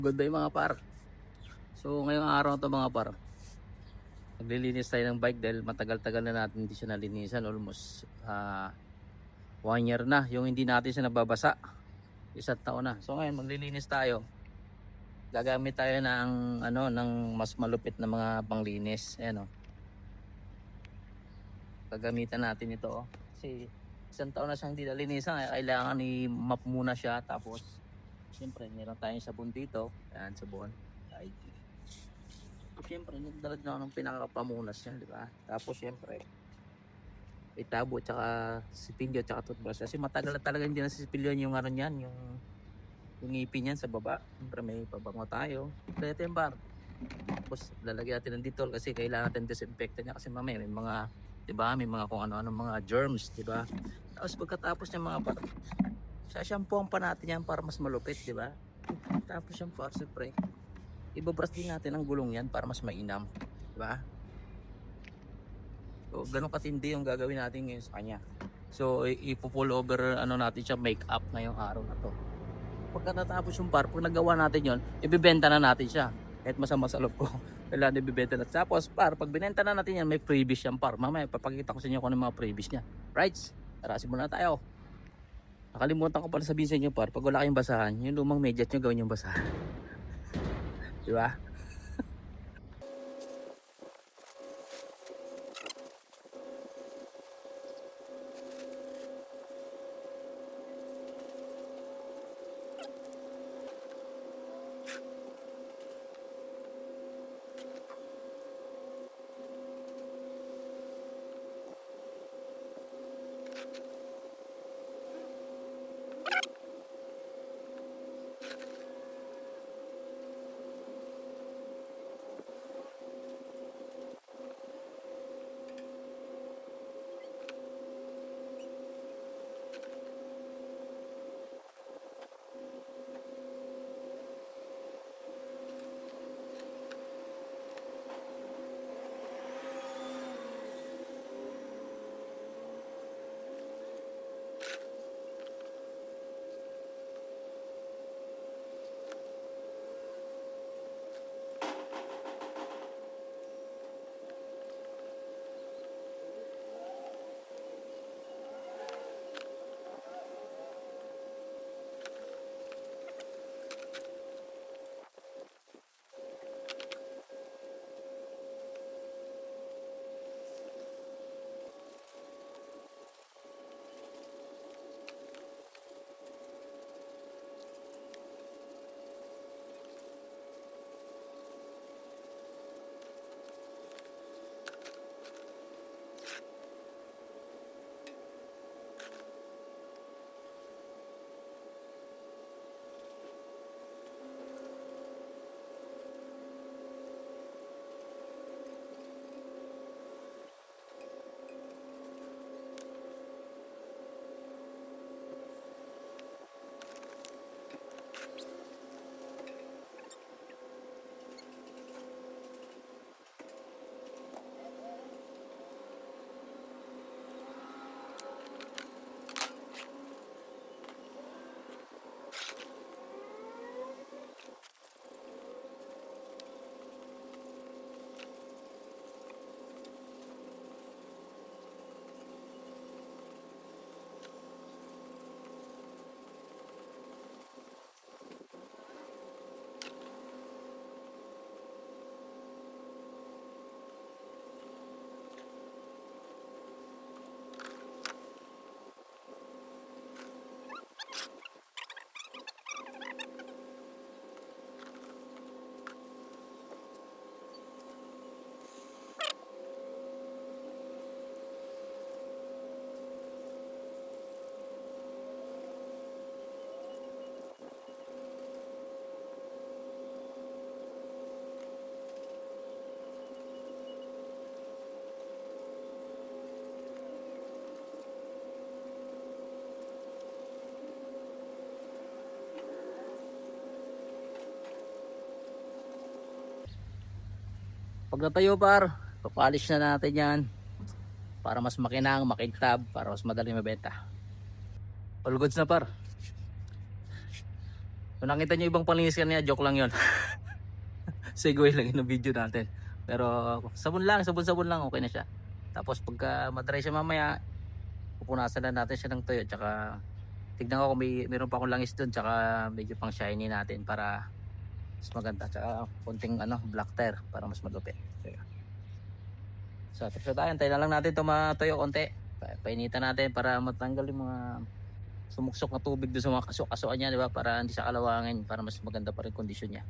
Good day mga par. So ngayong araw to mga par, maglilinis tayo ng bike dahil matagal-tagal na natin hindi siya nalinisan. Almost 1 year na yung hindi natin siya nababasa. 1 taon na. So ngayon maglilinis tayo. Gagamit tayo ng ng mas malupit na mga panglinis. Ayan o. Gagamitan natin ito oh. Kasi 1 taon na siyang hindi nalinisan. Kailangan i-mop muna siya. Tapos siyempre meron tayong sabon dito. Ayan, sabon. Siyempre nagdalag na ako ng pinakapamunas niya, di ba? Tapos siyempre itabo tsaka sipilyo tsaka toothbrush. Kasi matagal na talaga hindi nasisipilyo yung niyan, yung ngipin niyan sa baba. Siyempre may pabango tayo. Ito yung bar. Tapos lalagyan natin ng Dettol kasi kailangan natin disinfectant niya kasi mamaya may mga, di ba? May mga kung ano-ano mga germs, di ba? Tapos pagkatapos niya mga par, shampooan pa natin yan para mas malupit, di ba? Tapos yung par, siyempre ibabrush din natin ang gulong yan para mas mainam, di ba? So ganun katindi yung gagawin natin ngayon sa kanya. So ipo-pull over natin siya, make up ngayong araw na to. Pagka natapos yung par, pag nagawa natin yon, ibibenta na natin siya. Kahit masama sa loob ko, kailangan ibibenta natin. Tapos par, pag binenta na natin yan, may freebies yan par. Mamaya papakita ko sa inyo kung ano mga freebies niya. Right? Tara, simulan na tayo. Nakalimutan ko pala sabihin sa inyo par, pag wala kayong basahan, yung lumang medyat nyo gawin yung basahan. Di ba? Pag natayo par, papolish na natin yan para mas makinang, makintab, para mas madali mabenta. All goods na par. Kung nakita nyo ibang palinis kanina, joke lang yon. Segue lang yun ng video natin. Pero sabon lang, sabon-sabon lang, okay na siya. Tapos pagka matry siya mamaya, pupunasan na natin siya ng toyo. Tsaka tignan ko kung meron pa akong langis doon. Tsaka medyo pang shiny natin para mas maganda. Tsaka konting black tire para mas malupit. So tapos tayo, antayin na lang natin ito matuyo konti. Painitan natin para matanggal yung mga sumuksok na tubig doon sa mga kaso-kasuan niya, di ba? Para hindi siya kalawangin, para mas maganda pa rin kondisyon niya.